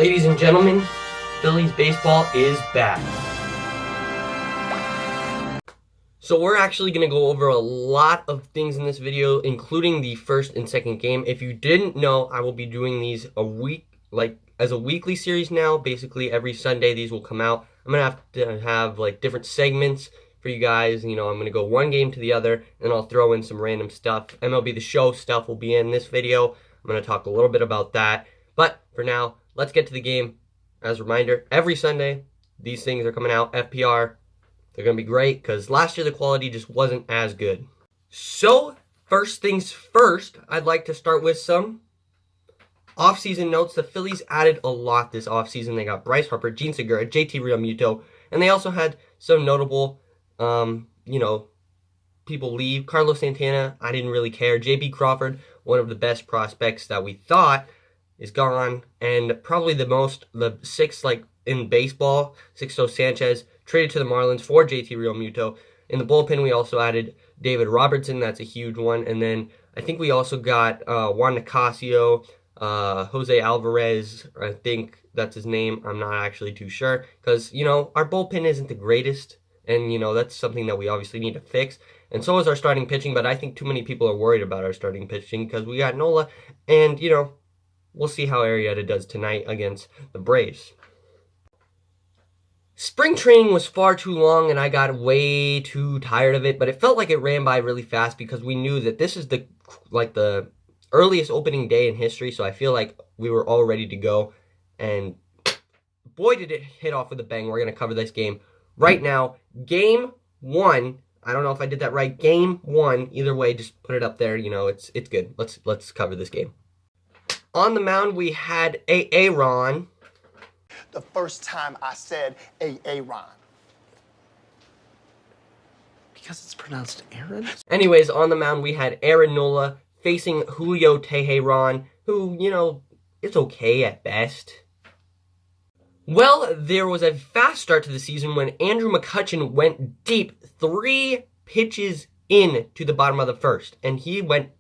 Ladies and gentlemen, Phillies baseball is back. So we're actually going to go over a lot of things in this video, including the first and second game. If you didn't know, I will be doing these as a weekly series now. Basically, every Sunday these will come out. I'm going to have different segments for you guys. I'm going to go one game to the other, and I'll throw in some random stuff. MLB The Show stuff will be in this video. I'm going to talk a little bit about that. But for now, let's get to the game. As a reminder, every Sunday, these things are coming out. FPR, they're going to be great because last year the quality just wasn't as good. So, first things first, I'd like to start with some offseason notes. The Phillies added a lot this offseason. They got Bryce Harper, Jean Segura, JT Realmuto, and they also had some notable, people leave. Carlos Santana, I didn't really care. J.B. Crawford, one of the best prospects that we thought, is gone, and probably the sixth in baseball, Sixto Sanchez, traded to the Marlins for JT Realmuto. In the bullpen, we also added David Robertson. That's a huge one. And then I think we also got Juan Nicasio, Jose Alvarez, I think that's his name. I'm not actually too sure because, our bullpen isn't the greatest, and, that's something that we obviously need to fix. And so is our starting pitching, but I think too many people are worried about our starting pitching because we got Nola, and, we'll see how Arrieta does tonight against the Braves. Spring training was far too long, and I got way too tired of it, but it felt like it ran by really fast because we knew that this is the earliest opening day in history, so I feel like we were all ready to go, and boy did it hit off with a bang. We're going to cover this game right now. Game 1, I don't know if I did that right. Game 1, either way, just put it up there. It's good. Let's cover this game. On the mound, we had Aaron. The first time I said Aaron. Because it's pronounced Aaron? Anyways, on the mound, we had Aaron Nola facing Julio Teheran, who, it's okay at best. Well, there was a fast start to the season when Andrew McCutchen went deep 3 pitches in to the bottom of the first, and he went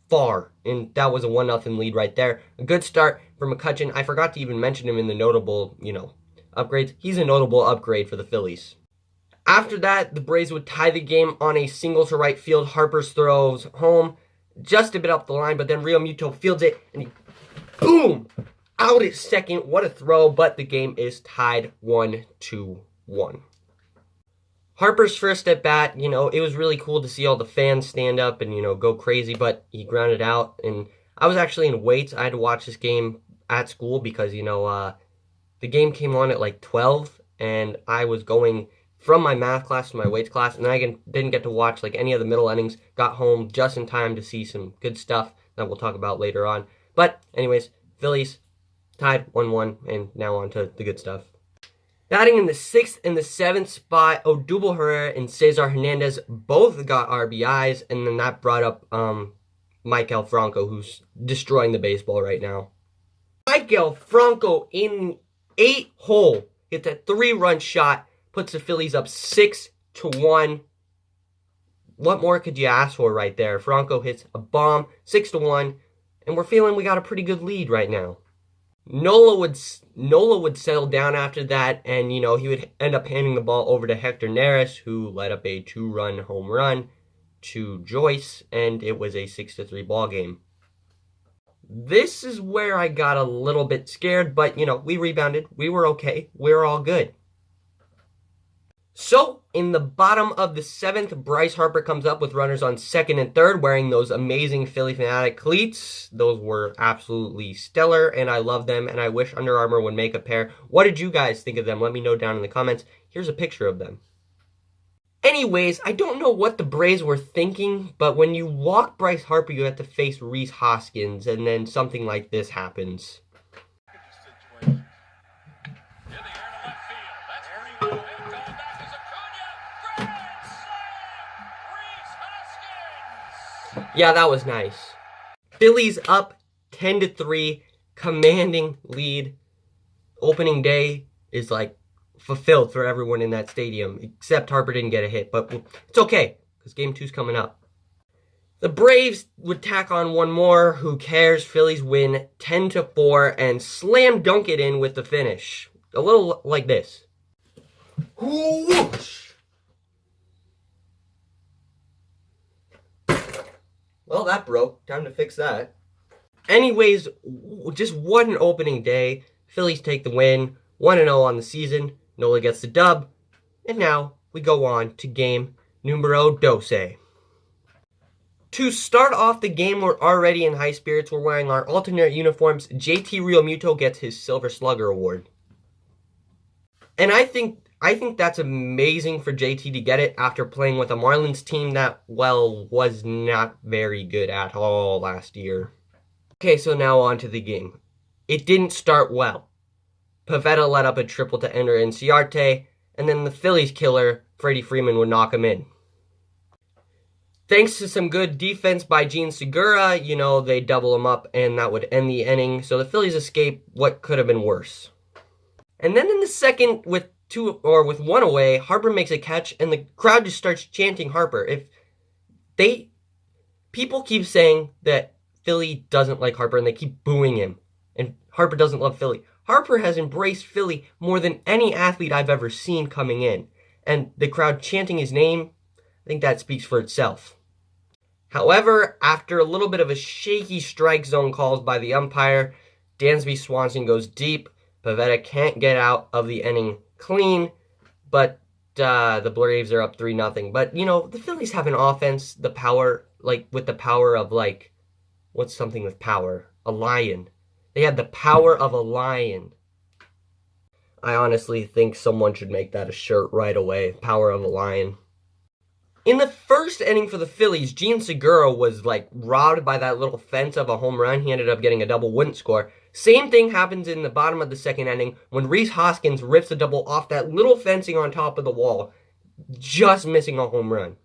far, and that was a 1-0 lead right there. A good start for McCutchen. I forgot to even mention him in the notable, upgrades. He's a notable upgrade for the Phillies. After that, the Braves would tie the game on a single to right field. Harper's throws home just a bit up the line, but then Realmuto fields it, and he, boom, out at second. What a throw, but the game is tied 1-1. Harper's first at bat, it was really cool to see all the fans stand up and, go crazy, but he grounded out. And I was actually in weights. I had to watch this game at school because, the game came on at 12, and I was going from my math class to my weights class, and I didn't get to watch any of the middle innings. Got home just in time to see some good stuff that we'll talk about later on. But anyways, Phillies tied 1-1, and now on to the good stuff. Batting in the 6th and the 7th spot, Odubel Herrera and Cesar Hernandez both got RBIs, and then that brought up Maikel Franco, who's destroying the baseball right now. Maikel Franco in 8-hole hits a 3-run shot, puts the Phillies up 6-1. What more could you ask for right there? Franco hits a bomb, 6-1, and we're feeling we got a pretty good lead right now. Nola would settle down after that, and, he would end up handing the ball over to Hector Neris, who led up a 2-run home run to Joyce, and it was a 6-3 ball game. This is where I got a little bit scared, but, we rebounded. We were okay. We were all good. So, in the bottom of the 7th, Bryce Harper comes up with runners on 2nd and 3rd, wearing those amazing Philly Fanatic cleats. Those were absolutely stellar, and I love them, and I wish Under Armour would make a pair. What did you guys think of them? Let me know down in the comments. Here's a picture of them. Anyways, I don't know what the Braves were thinking, but when you walk Bryce Harper, you have to face Rhys Hoskins, and then something like this happens. Yeah, that was nice. Phillies up 10-3, commanding lead. Opening day is fulfilled for everyone in that stadium, except Harper didn't get a hit, but it's okay because game 2's coming up. The Braves would tack on one more. Who cares? Phillies win 10-4 and slam dunk it in with the finish. A little like this. Whoosh! Well, that broke. Time to fix that. Anyways, just one opening day. Phillies take the win. 1-0 on the season. Nola gets the dub. And now we go on to game numero 12. To start off the game, we're already in high spirits. We're wearing our alternate uniforms. JT Realmuto gets his Silver Slugger Award. And I think that's amazing for JT to get it after playing with a Marlins team that, well, was not very good at all last year. Okay, so now on to the game. It didn't start well. Pivetta let up a triple to enter Inciarte, and then the Phillies killer, Freddie Freeman, would knock him in. Thanks to some good defense by Gene Segura, they double him up, and that would end the inning. So the Phillies escape what could have been worse. And then in the second, with one away, Harper makes a catch, and the crowd just starts chanting Harper. People keep saying that Philly doesn't like Harper, and they keep booing him, and Harper doesn't love Philly. Harper has embraced Philly more than any athlete I've ever seen coming in, and the crowd chanting his name, I think that speaks for itself. However, after a little bit of a shaky strike zone calls by the umpire, Dansby Swanson goes deep. Pivetta can't get out of the inning clean, but the Braves are up 3-0. But, the Phillies have an offense, the power, with the power of, what's something with power? A lion. They had the power of a lion. I honestly think someone should make that a shirt right away. Power of a lion. In the first inning for the Phillies, Gene Segura was, robbed by that little fence of a home run. He ended up getting a double, wouldn't score. Same thing happens in the bottom of the second inning when Rhys Hoskins rips a double off that little fencing on top of the wall, just missing a home run.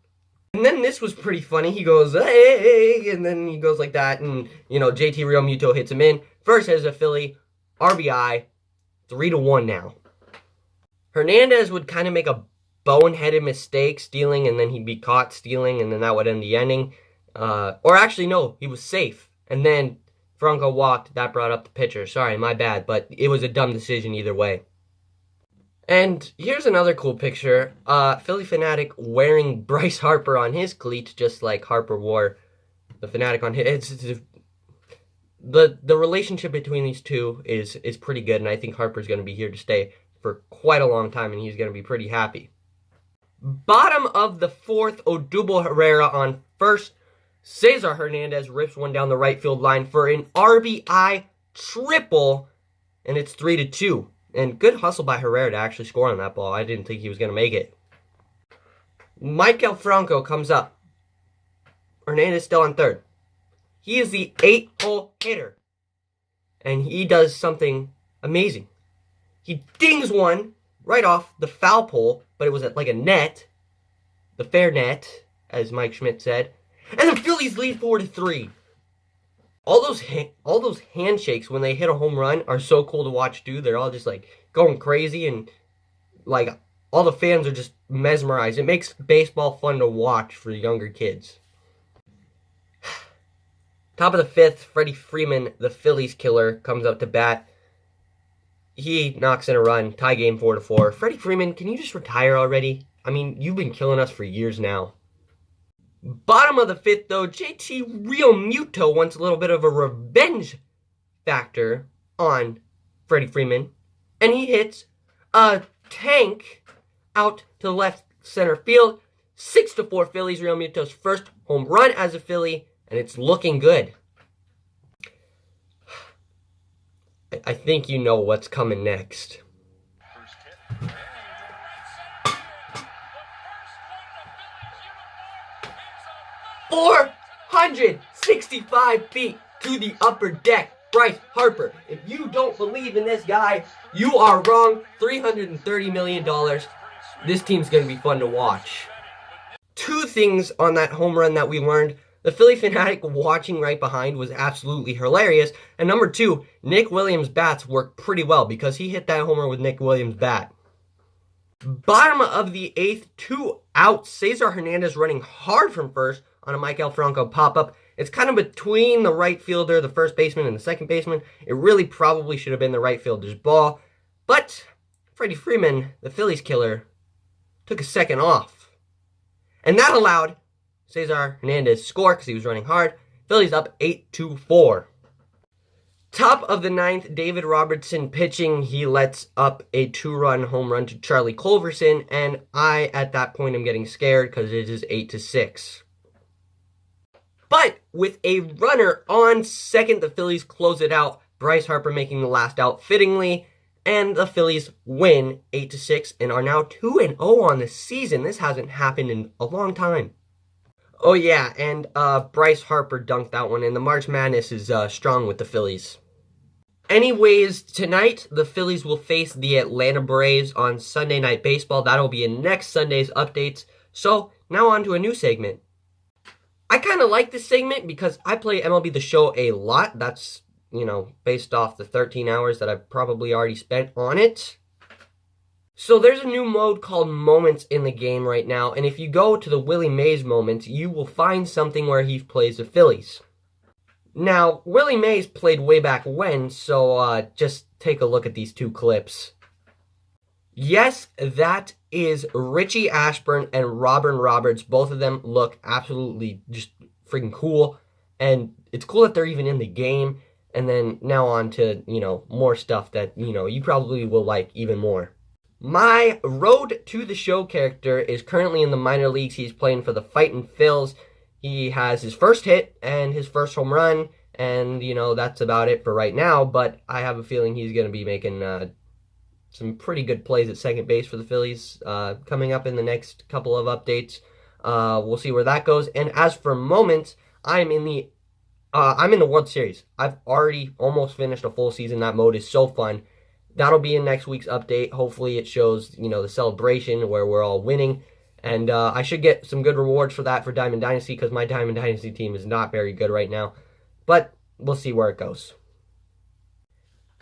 And then this was pretty funny. He goes, hey, and then he goes like that, and, JT Realmuto hits him in. First as a Philly, RBI, 3-1 now. Hernandez would kind of make a boneheaded mistake stealing, and then he'd be caught stealing, and then that would end the inning. Or actually, no, he was safe. And then Franco walked. That brought up the pitcher. Sorry, my bad, but it was a dumb decision either way. And here's another cool picture. Philly Fanatic wearing Bryce Harper on his cleat, just like Harper wore the Fanatic on his. The relationship between these two is pretty good, and I think Harper's going to be here to stay for quite a long time, and he's going to be pretty happy. Bottom of the fourth, Odubel Herrera on first. Cesar Hernandez rips one down the right field line for an RBI triple, and it's 3-2. And good hustle by Herrera to actually score on that ball. I didn't think he was going to make it. Michael Franco comes up. Hernandez still on third. He is the 8-hole hitter, and he does something amazing. He dings one right off the foul pole, but it was like a net, the fair net, as Mike Schmidt said. And the Phillies lead 4-3. All those handshakes when they hit a home run are so cool to watch too. They're all just going crazy, and all the fans are just mesmerized. It makes baseball fun to watch for younger kids. Top of the fifth, Freddie Freeman, the Phillies killer, comes up to bat. He knocks in a run, tie game 4-4. Freddie Freeman, can you just retire already? I mean, you've been killing us for years now. Bottom of the fifth, though, JT Realmuto wants a little bit of a revenge factor on Freddie Freeman, and he hits a tank out to left center field. 6-4 Phillies, Realmuto's first home run as a Philly, and it's looking good. I think you know what's coming next. 465 feet to the upper deck. Bryce Harper. If you don't believe in this guy, you are wrong. $330 million. This team's going to be fun to watch. Two things on that home run that we learned. The Philly Fanatic watching right behind was absolutely hilarious. And number two, Nick Williams' bats worked pretty well because he hit that homer with Nick Williams' bat. Bottom of the eighth, 2 outs. Cesar Hernandez running hard from first on a Mike Franco pop-up. It's kind of between the right fielder, the first baseman, and the second baseman. It really probably should have been the right fielder's ball. But Freddie Freeman, the Phillies killer, took a second off. And that allowed Cesar Hernandez to score because he was running hard. Phillies up 8-4. Top of the ninth, David Robertson pitching. He lets up a 2-run home run to Charlie Culverson, and I, at that point, am getting scared because it is 8-6. But with a runner on second, the Phillies close it out. Bryce Harper making the last out fittingly, and the Phillies win 8-6 and are now 2-0 on the season. This hasn't happened in a long time. Oh yeah, and Bryce Harper dunked that one, and the March Madness is strong with the Phillies. Anyways, tonight, the Phillies will face the Atlanta Braves on Sunday Night Baseball. That'll be in next Sunday's updates. So, now on to a new segment. I kind of like this segment because I play MLB The Show a lot. That's, based off the 13 hours that I've probably already spent on it. So there's a new mode called Moments in the game right now, and if you go to the Willie Mays moments, you will find something where he plays the Phillies. Now, Willie Mays played way back when, so just take a look at these two clips. Yes, that is Richie Ashburn and Robin Roberts. Both of them look absolutely just freaking cool, and it's cool that they're even in the game. And then now on to, more stuff that, you probably will like even more. My Road to the Show character is currently in the minor leagues. He's playing for the Fightin' Phils. He has his first hit and his first home run, and, that's about it for right now, but I have a feeling he's going to be making some pretty good plays at second base for the Phillies coming up in the next couple of updates. We'll see where that goes. And as for moments, I'm in the World Series. I've already almost finished a full season. That mode is so fun. That'll be in next week's update. Hopefully it shows, the celebration where we're all winning. And I should get some good rewards for that for Diamond Dynasty because my Diamond Dynasty team is not very good right now. But we'll see where it goes.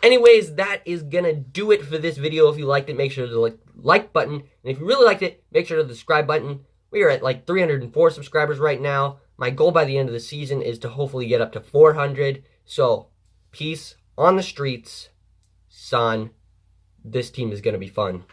Anyways, that is going to do it for this video. If you liked it, make sure to the like button. And if you really liked it, make sure to the subscribe button. We are at 304 subscribers right now. My goal by the end of the season is to hopefully get up to 400. So, peace on the streets. Son, this team is going to be fun.